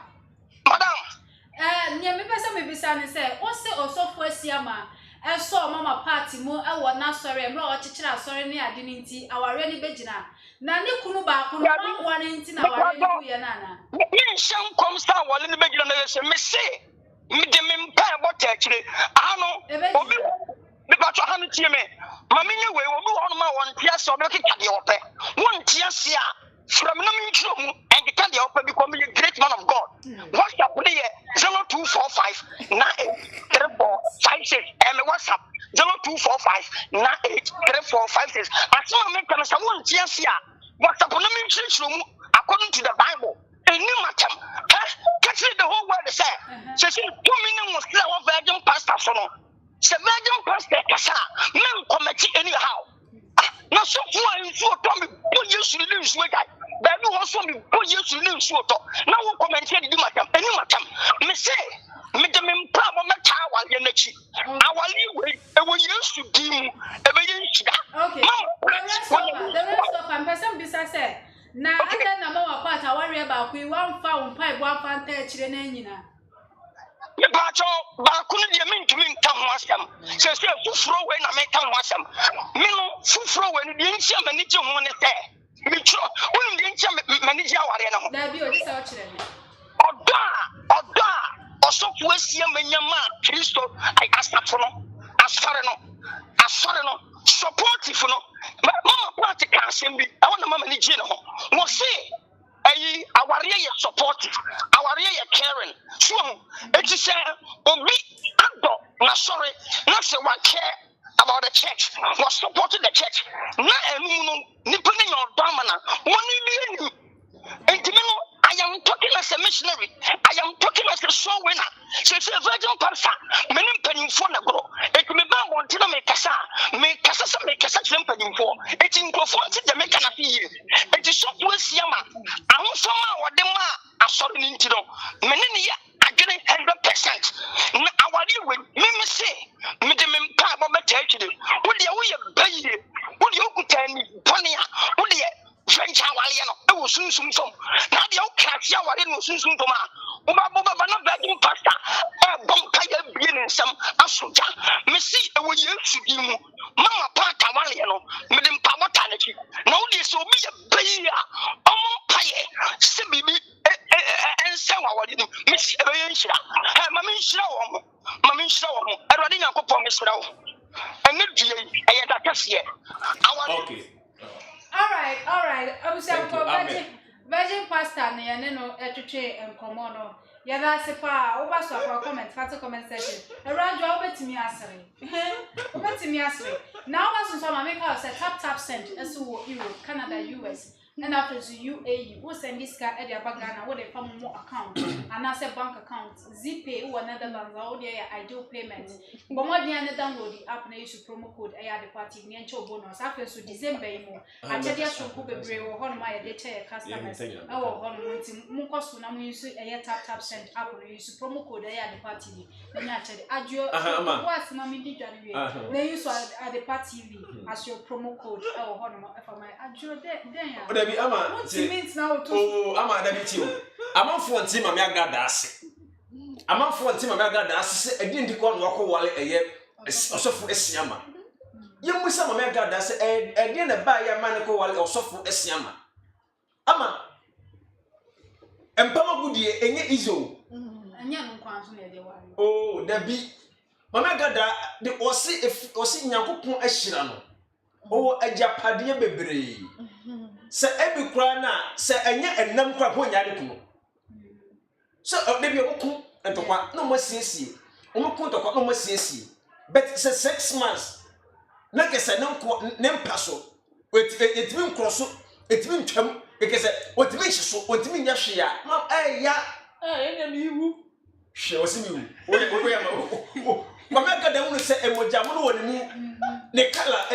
Madam. Near me, person may be saying, what's the Sofo Asiamah? I saw Mama Party more. I was not sorry, and no teacher, sorry, near Dinity, our ready Begina. Nani Kunuba, one in our Nana. Me shall come down while in the beginning, me say, me the empire, what actually, I know, because you haven't seen me. Mammy, we will go on my one tear, so look at the open. One tear, from no room and you can open become a great man of God. What's up here? 0245 983456 and WhatsApp 0245 983456. As soon as I want to see what's up on the room according to the Bible. A new matter. Catch the whole world say. So she 2 million was still our virgin pastor. So no. The virgin pastor Kasa, men commit anyhow. Now, so far, you saw Tommy, put you to lose with that. But you also put you to lose with that. Now, we'll comment here, you might have any matter. Me say, me the main problem at our energy. Our leeway, and we used to do okay. The rest of them, person besides said, now, I don't know about I worry about we one found pipe, one found 30 The Bakuni, the mean to me, come was them. Says, who throw when I make come was them. Mino, who throw when the ancient manager wanted there. Me too, when the ancient manager arena. There be a research. Or Sofo Asiamah, Christo, I asked for no, Asareno, supportive no. Mama party can't send me. I want the mama Nigino. What say? Our area supportive, our area caring. So it is Obi Ando, not sorry, not say what care about the church, was supporting the church. Not a nipping your domina, 1 million. I am talking as a missionary, I am talking as a soul winner. So it's a virgin pastor, many penny for the grow. It may be one to make Cassa, make Cassa, penny for. It's in profound to make an appeal. It is Sofo Asiamah. I want somehow what them are sorry into them. Many are getting 100%. Our you will say, Madam Papa, but actually, would you be a would you could tell me, Ponia, would you? French Hawaiian, was soon. Now the old catch our in was soon to ma. Not begging pasta, Bompire being some Asuja. Missy, we used to do Mama Pata Waliano, Madam Pawatanity. Now this will be a baby, Pie, Sibi, and so I didn't miss Mammy Show, I'd rather mesraw ene due eye da kase Okay. All right. I was saying virgin pastor ne no etwetwe enkomo no yada sepa oba so akwa comment fat comment section around you obetimi asere obetimi asere now was so ma make us tap send eso Europe Canada US and after to UAE we send this card e dey Ghana we dey farm more account and as a bank account Zipay who another bank or there ideal payment but more dey download the app na use promo code e the party ni encho bonus after so December imo achedia shop bebre wo ho no ma dey tell customers e wo ho no nti mu koso na mu use e tap send app na use promo code e the party ni na achede ajo what na me di dwane we na use at the party TV as your promo code e wo ho no for my ajo den ya Dabi ama ama dabi ti o amanfo nti Maame Agradaa ase amanfo nti Maame Agradaa ase se edi ndi ko no akọ wale eye Sofo Asiamah yemu se Maame Agradaa se edi na ba ya man ko wale Sofo Asiamah ama empama gudie enye izo anya no kwanso na de wale dabi Maame Agradaa de osi Nyankopon ahyira no o ajapade bebree se ebi kura na se enye enam kura ho nya de kuno so debi oku entokwa no mo siesie omuku entokwa no mo siesie but se 6 months na kese ne mpaso etimi nkroso etimi ntwam kese otimi hyeso otimi nya hwe ya ma ya enya mi wu hwe osimi wu o ya ma Maame Agradaa unu se emoja mo no woni mu ne kala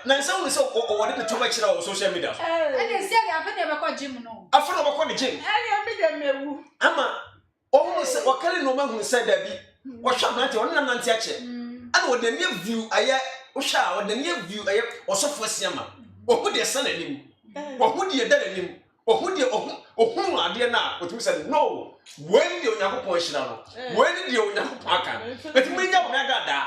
na nsa unu se o wode to ba kira o social media ene se ya afa de be ko gym no afa no be ko ne gym mi de mewu ama o se o kale no ma hu se da bi wo hwa na te wonna nante ache ana wo de ne view aye wo hwa wo de ne view aye Sofo Asiamah o hu de sana nim o hu de da nim o hu de o hu ade na o tumi se no when de Onyankopon ahyira no when de Onyankopon aka eti menya Maame Agradaa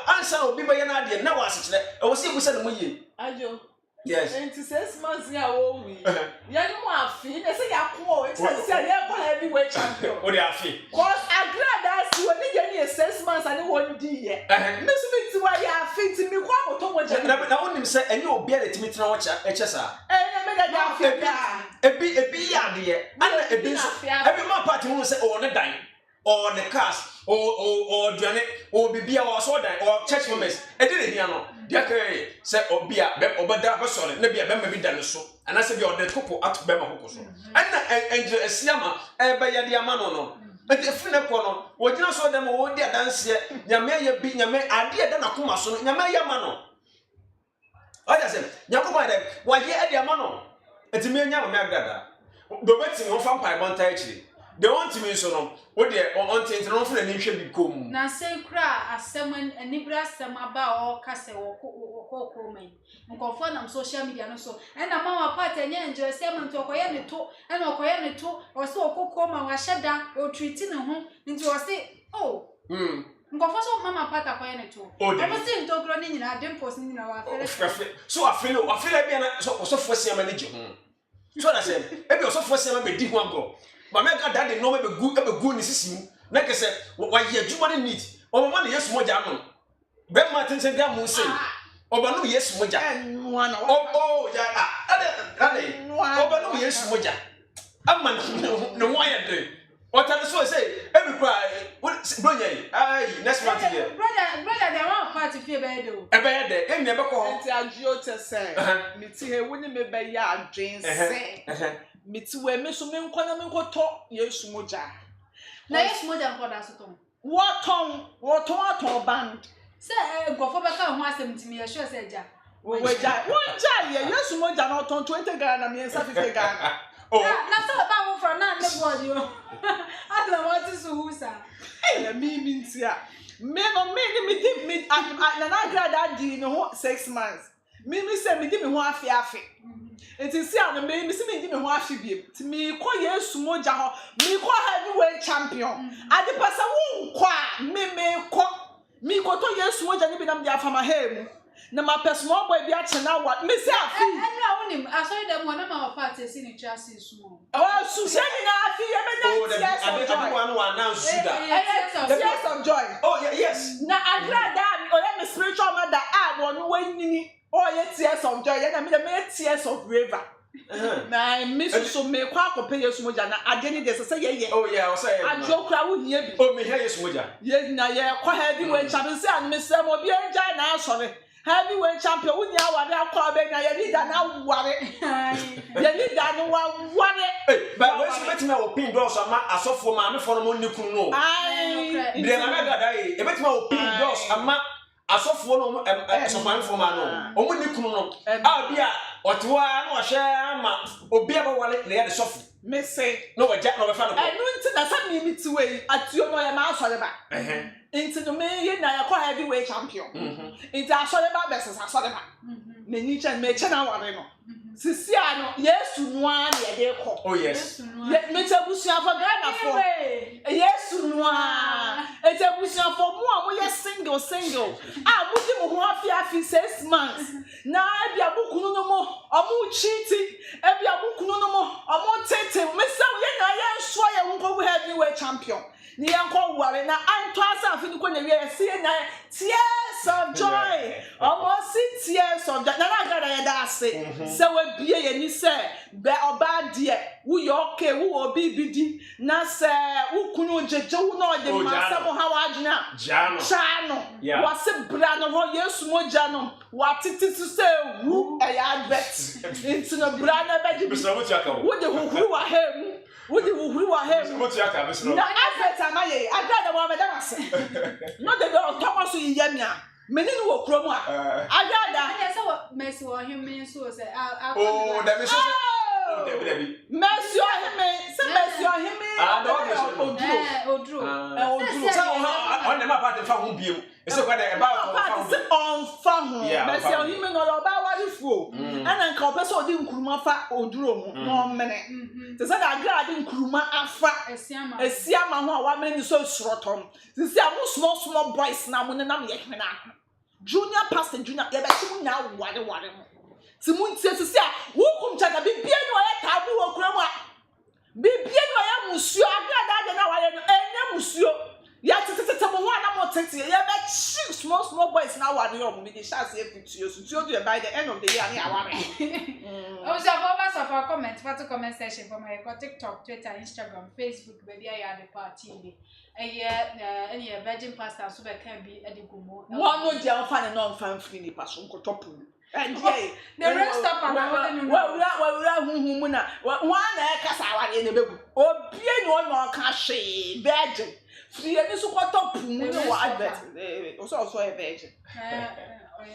answer obi ba yana ade na wasechire e wo se busa no moye ajo yes enti 6 months ya wo wi ya no afi e se ya ko e se ya ko heavyweight champion o de afi cause Agradaa si woni je ni 6 months ani won di ye me so me ti wa ya afi ti mi ko amoto mo je na wonim se enye obi a letimi tena wo cha eche sa na me da afi ebi ya de ana ebi so ebi ma party hu se o ne dan or the cast or duane or bibia or so dan or church members e dey hia no dia kai se obia be obada be sore na bia be ma bi dan so ana se bia o de kopo ato be ma hoko so ana enje Asiamah e be ya dia ma no enti fune ko no wo gina so dem wo dia danse nyame ya bi nyame ade da na koma so no nyame ya ma no oja se nyakoba de wa ye ade ma no enti me nya Maame Agradaa do beti no fa mpa bonta echi they want me so no what they on things no for any hwe bi kom na say kra asem anibra asem aba o kase wo komen nkofo na social media no so na mama part enye enje asem nto okoye ne to na okoye ne to o se okokoma wa hyeda o treat ne ho nti o se nkofo so mama part akoye ne to e se nto kro ni nyina dimples ni nyina wa fere so afile bi na so Sofo Asiamah ne je ho so na say e bi Sofo Asiamah be di ho ango Maame Agradaa de no me be gu ni sisimu na kese wa ye adwuma ne need o mama ne Yesu moja no be ma tense ga mu say o ba no Yesu moja ya ade o ba no Yesu moja amma ne waya de o ta so say e bi kwa bronya ai next month here brother they want party fee be do e be de e ne be ko enti agio te say mi ti he woni me be ya adwen say miti we me so me nkwana me nkoto Yesu moja na Yesu moja nkoda so ton woton band se nkofo be ka ho asem timi ye sure se ja wonja ye Yesu moja na oton 20 Ghana me 50 Ghana na so ba wo from na ne body o adla what is husa mi ntia me no me di me na Agradaa di me ho 6 months me say me di me ho afi enti si an me si me di me ho afi biem ti me ko Yesu moja ho me ko heavyweight champion ade pasa wo nkwa me ko to Yesu moja ni bi nam di afama hemu na ma personal boy bi a chena wa me say afi enra wonim asori dem wona ma party si ni chasi sumo oh su se ni na afi ye me na yes I bet one will announce that. Yes of joy. Oh yeah, yes. Na Agradaa o let me spiritual mother won wani oh ye tears of joy ye na me tears of river. Na me so me kwa akopɛ Yesu moja na ade ni de sɛ ye. Oh yeah, I was saying. Adwokra wo hia bi. Oh me hear Yesu moja. Ye na ye kwa heavyweight champion say an me say mo bi enja na asɔre. Heavyweight champion wo nya aware akɔ abenya ye leader na ware. Ye leader no ware. But when she met me open doors ama asofo maame fo no mo nikunu no. Ai. Dey Maame Agradaa e bet me open doors ama asofo no asofan fo ma no. Omo nikunu no. Ah bia otwa na ohwe ama obi abawale na ye de sofo. Me say no waja no be fa no. Enu nti na sa mi ti we atuo no ye ma asɔre ba. Nti no me ye na ye kɔ heavyweight champion. Nti asɔre ba versus asɔre ba. Me ni chen me chen aware no. Sisi ano Yesu noa na ye de kɔ. Oh yes. Me tebusia for Ghana for. Yesu noa. E tebusia for mo ye single. Ah mo di mo ho afi 6 months. Na e bia bukunu no mo, omo cheating. E bia bukunu no mo, omo tete. Me say ye na ye nso ye nko heavyweight champion. Ni yanko ware na anto asa afi ni ko na we see na tears of joy. Almost tears of joy. Na Agradaa ye da ase. Se we bie ye ni se be oba de wo ye okay wo obi bidi na se wo kunu jeje wo na de masa mo ha wa adwena. Chano. Wa se bra no ho Yesu mo jano. Wa titi se wu e ya advert. Into no bra na be di. Wo de huhuru wa hem. What do we want him? What's your car? No, I got the one that not the dog, Thomas, you yamia. Many will promo. I got that. That's what Messi or him means to say. Oh, that is Messi or him. I don't know. On the map, I found you. It's about on phone. Messi or him or about what is full. And then Copaso didn't Kuruma or Drum, no minute. The said Agradaa Nkruma afa Asiamah ho a wa mani so srotom. Sisi am small boys na mo na me yekme na. Junior pastor junior ye be chimu na ware mo. Ti mu ntie sisi a wo Kumchacha bibia ni oye tabu wo kura mu a. Bibia ni oye musuo Agradaa de na ware no enye musuo. Ya tete mo ho na mo tete ye be small boys na ware yo me dey chance e fituo so do by the end of the year ni aware. Also, of our comments, comment section for my TikTok, Twitter, Instagram, Facebook, baby, I had the party. Any virgin pastor, so that can be a gumo. One no jail fan and non fan free passion ko top. And yay, the rest of well, humuna. One casawa in the baby. Oh, bien one more cache, virgin. Free and so what top. Also a virgin.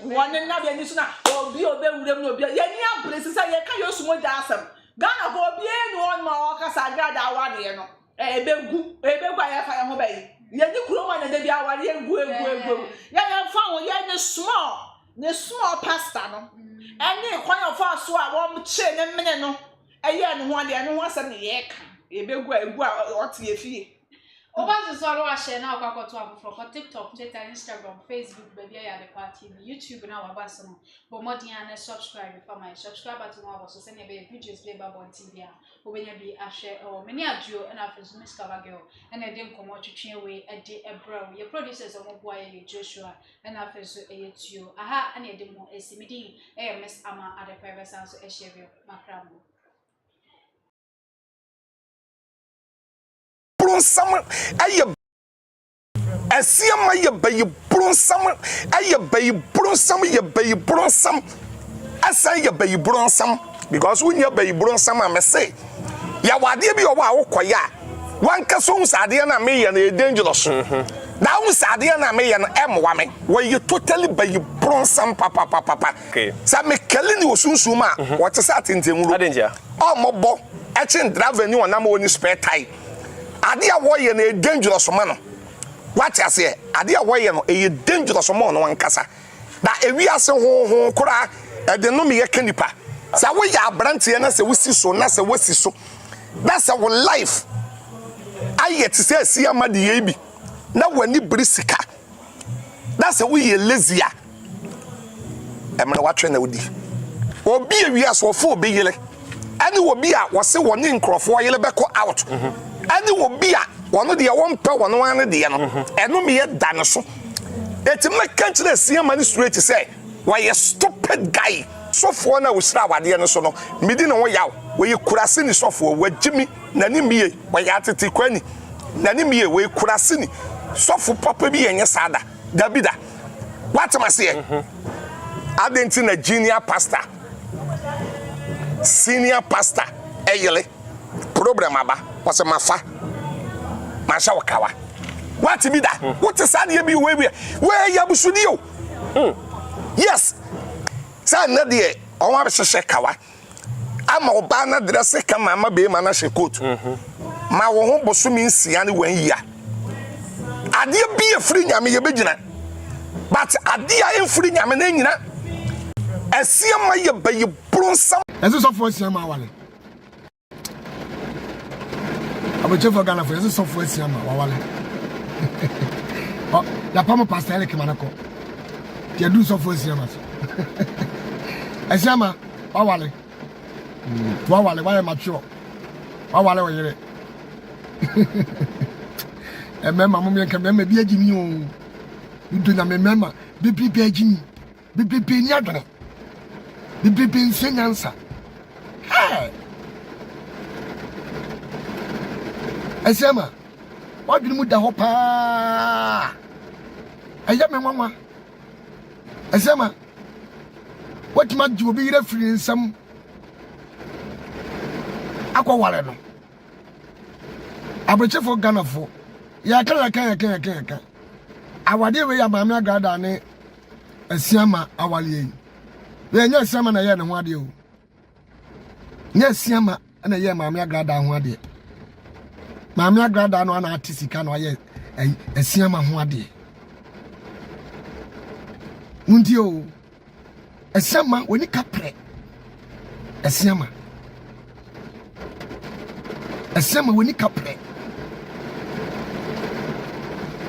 One and not any sooner, or be obeyed no be any places I can't use more dasam. Ghana go be one more Agradaa one no. Begu, by fire obey. Yet you could and they be our go. Yan found yan the small pasta no. And then quite of us so I won't chain a minute no. A year and 1 day and once a year. A big way or fee. Obazu solo wa share na kwa to for TikTok, Twitter, Instagram, Facebook, baby I the party, YouTube na wa baso no. But more than subscribe for my subscribe button wa so send be videos play baba on TV a. Obenya bi a share or many aduo and after Miss Cavagirl and I didn't come out to train way a day a bro. Your producers on boy Joshua and after so a you. Aha and a demo a simidi a Miss Ama at the private house a share macramo. Some Asiamah ye bay bronsam aye bay bronsam ye bay bronsam asa ye bay bronsam because when ye bay bronsam am say ya wade bi o wa wokoya wan kaso usade na me ye na dangerous na usade na me ye na emwa me we you totally bay bronsam papa okay sa me kele ni osunsun ma what is that ntemuro adenja o mobo e chin driver ni wona ma woni spare tire ade a wo ye na dangerous man no what you say ade a wo ye no e dangerous man no wankasa na ewi ase ho kura e de no me ye kanipa sa wo ya abrantie na se wosi so na se wosi so that's our life aye ti say Asiamah de ye bi na wani brisika that's we ye lazy emre watwe na odi obi ewia so fo obi yele ani obi a wo se woni nkrofo yele beko out ani obi a wono de won pe wono ane de no eno me ye dane so eti meka kire Asiamah ni straight say why a stupid guy Sofo na usra wade no so no medi ne wo yaw we kurase ni Sofo wagimi na ni miye we ya tete kwani na ni miye we kurase ni Sofo papa bi yenye sada dabida what am I say adenti na junior pastor senior pastor eyele problem aba was mafa masha wakawa what be that what is that you be we ya busudi o yes sa na de on wa behye kawa ama oba na dress kama ama be ma na hye coat ma wo ho bosumi nsia ne wan yia ade bi e free nyame ye begina but ade a enfree nyame na nyina Asiamah ye baye bronsam ese Sofo Asiamah wale abechefo Ghana for ese Sofo Asiamah wale oh ya pamo pastor ele kemanako ti adu Sofo Asiamah Asiamah wale wale why mature wale oyere emema mumye nke mema bi agimi o ndu na mema bi agimi bi ni adana bi nsenyansa Asiamah wadwini mu da ho pa ayame nwanwa Asiamah what ma ju obi refri nsam akwa wale no abechefo Ghana fo ya kan awade we ya Maame Agradaa ne Asiamah awale yi we nya Asiamah na ye ne ho ade o nya Asiamah na ye Maame Agradaa ho ade Maame Agradaa no na atisika no ye Asiamah ho ade mundi o Asiamah woni kapre Asiamah woni kapre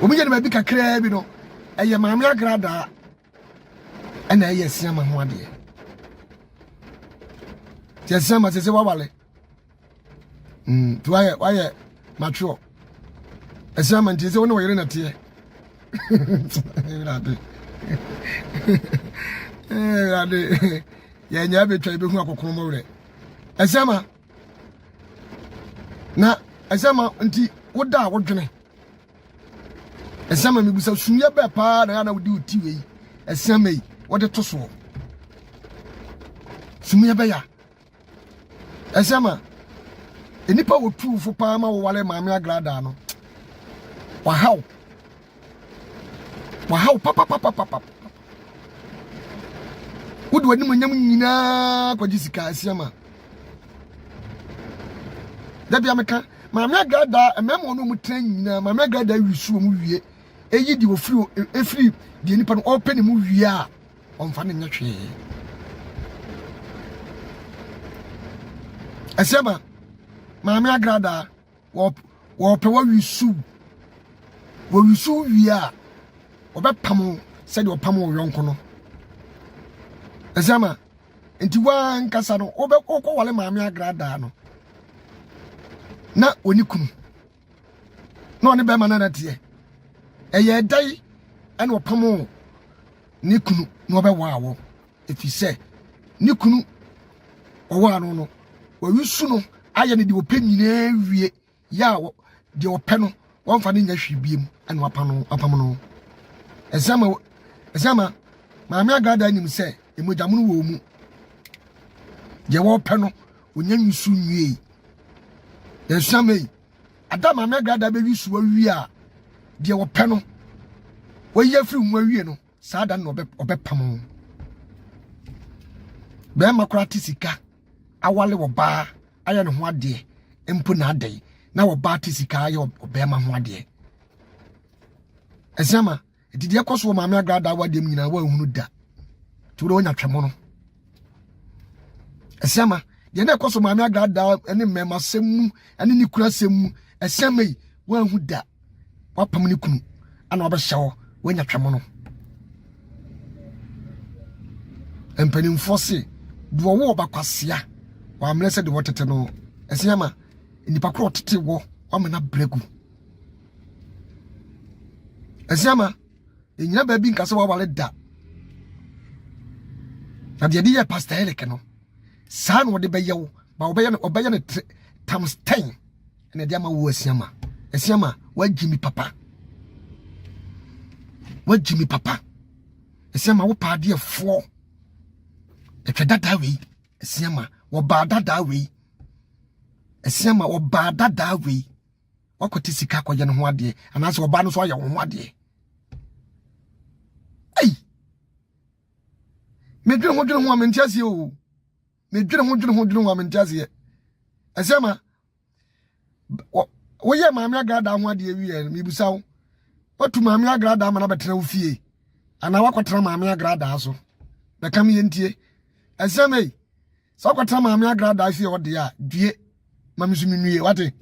obi je na bi kakra bi no eye Maame Agradaa ana eye Asiamah ho ade ti Asiamah se wawale why mature Asiamah nti se woni wo yere na tie ade ya nya be twa be hu akokoro mo wure Asiamah na Asiamah nti woda wodwene Asiamah mibusa sunya be pa na wodi uti we Asiamah yi wode to so sunya be ya Asiamah enipa wotu fu pa ma wo wale Maame Agradaa no wahaw papa wodi wani manyam nyina kwaji sika Asiamah dabi ameka Maame Agradaa ememo no mutran nyina Maame Agradaa wisu mu wie eyi di ofri di nipa no open mu wie a onfa ne nyatwe Asiamah Maame Agradaa wo pe wisu wie a obepam se de opam wo yonko no Asiamah enti wan kasa no obekọ wale Maame Agradaa no na oni kunu na oni be manana tie eye dai ene opam ni kunu na obewa awo efise ni kunu owa no no wawisu no aye ne de ope nyina wie ya de ope no wonfa ne nya hwibiem ene apam no Asiamah Maame Agradaa nim se emojamunu wo mu je wo pe no onya nwisu nwie Asiamah ada Maame Agradaa be wisu awie a de wo pe no wo ye firi mu awie no saada no obepam be makrati sika awale wo ba aya ne ho ade empo na ade na wo ba tisika aye obema ho ade Asiamah didi ekoso Maame Agradaa wadem nyina wa hunu da tudo onya twemo no Asiamah ye na ekoso Maame Agradaa ene mema semu ene ni kura semu Asiamah wa hu da wapam ni kunu ana obehye wo wanya twemo no empanimfo se do wo bakwasia wa amle se de wotete no Asiamah nipa kro tete wo amena bregu Asiamah enyina ba bi nkase wa wale da na de ye pastor eleke no sa no de beyewo ba obeye no times 10 ene de ama wo Asiamah wajimi papa Asiamah wo pa de fo etwedada we Asiamah wo ba dada we Asiamah wo ba dada we wakote sika koye no ho ade anase wo ba no so aye ho ade ai medwene ho amentiase o medwene ho amentiase Asiamah wo ye Maame Agradaa ho ade wi mi busawo otu Maame Agradaa ma na betena wo fie ana wakotra Maame Agradaa so na kam ye ntie Asiamah so kwatra Maame Agradaa fie ode a due mamizuminue wate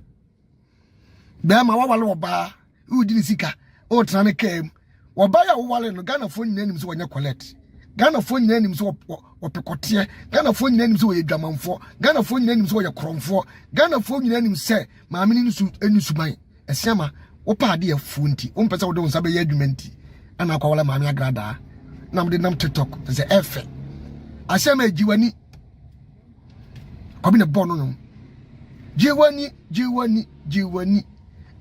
be ma wawale oba udi ni sika o tra ne kem oba ya wawale no Ghana fo nyina nim so wonya collect Ghana fo nyina nim so opekote Ghana fo nyina nim so woye dwamanfo Ghana fo nyina nim so woye kromfo Ghana fo nyina nim se maame ni su enusuman Asiamah wo pa de afu nti wo mpesa wo de nsa be ya adwumanti ana akwawale Maame Agradaa na mde nam TikTok ze efe Asiamah jiwani kobine bono no jiwani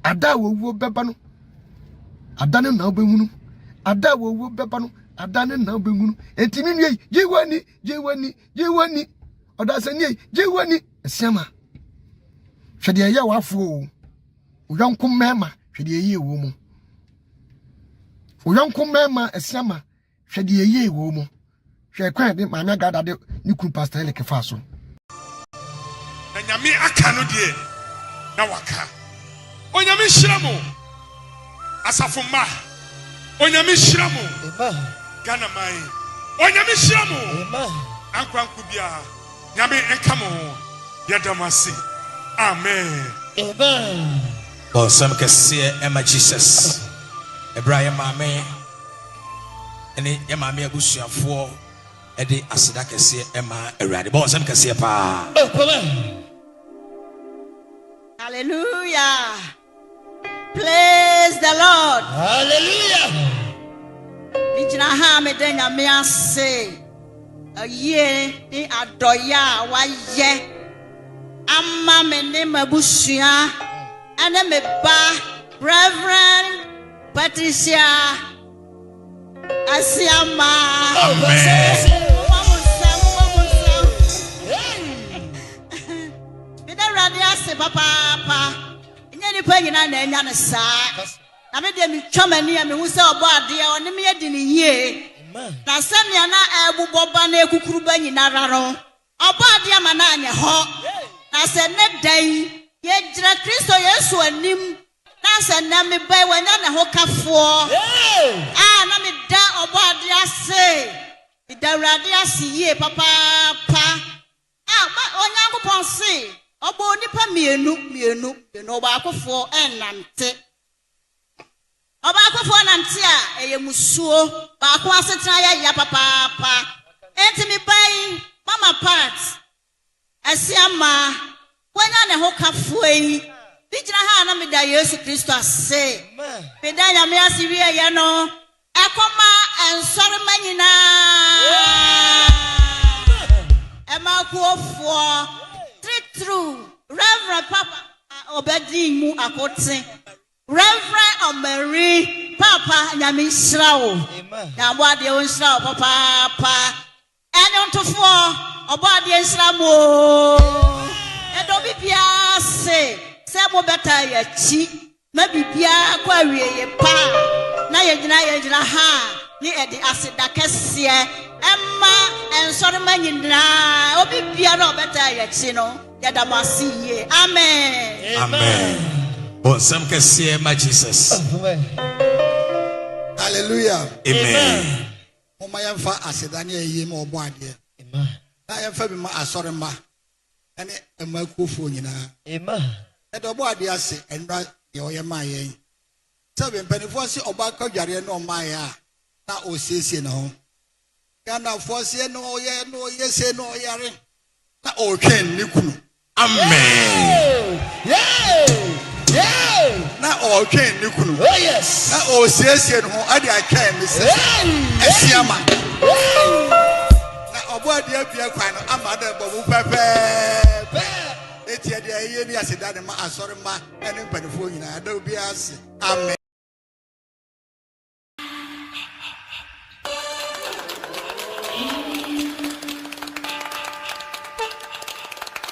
ada wo beba no ada ne na obehunu ada wo beba no ada ne na obehunu entimi nwe jiwani oda sani jiwani Asiamah hwede ye wafo uyonko mema hwede ye wo mu uyonko mema Asiamah hwede ye wo mu hwe kwan de Maame Agradaa de ni ku pastor eleke fa so na nyame aka no de na waka onyame hyiramo asafo ma onyame hyiramo Ghana mai onyame hyiramo ankwanku bia nyame enkamo yadamase amen Some can see Emma Jesus Abraham Maame ene Maame abusuafo for ede aseda kese Emma Agradaa some can see pa Hallelujah. Praise the Lord. Hallelujah. Bijina ha me den nyame ase. Aye ni adoya wa ye. Amma me ne mabusua. Ane me ba Reverend Patricia Asiamah. Amen. Radia se papa nyani pa nyina na enya ne saa na me de mi twamani a me hu se obo ade a one me yedi ne yie na samia na ebuboba na ekukuru ba nyina raro obo ade ama na anye ho na se ne dan ye gira Kristo Yesu anim na se na me bai wanya ne ho kafo na me da obo ade ase me da radia se yie papa onyankopon se obo nipa mienu oba akofo enante a eyemusuo ba akwa asetra ya papa enti mi bai mama part Asiamah wanya ne ho kafo yi bijira ha na me da Yesu Kristo ase me da nyame ase wi ye no ekoma ensore manyina ema kuofo true Reverend Papa Obedimu Akotin Reverend Omeri Papa nyame Israel na boade o Israel papa ene ontofo oboade Israel mo edo bibia se mo beta ya chi na bibia kwa wie ye pa na ye gina ha ni ede aseda kese emma ensore manyina obi bia na obeta ya chi no yadamasi amen some can see my Jesus Hallelujah. Amen. Mama yamfa asedane ayi ma obo ade. Amen. Na yamfa bi ma asore ma. Ene emakuofo nyina. Amen. E do obo ade ase enra ye oye ma yen. Sabe mpanifo se oba ka dware na o ma ya na o siesie na ho. Ghana force no yes no yare. Na otwen ni kunu. Amen. Na otwen ni kunu. Oh yes. Na osiesie no ade akan mi se. Asiamah. Na obo de abia kwan no amada bobu pepe. Eti de aye ni aseda de ma asore ma ene mpanifo nyina da obi ase. Amen.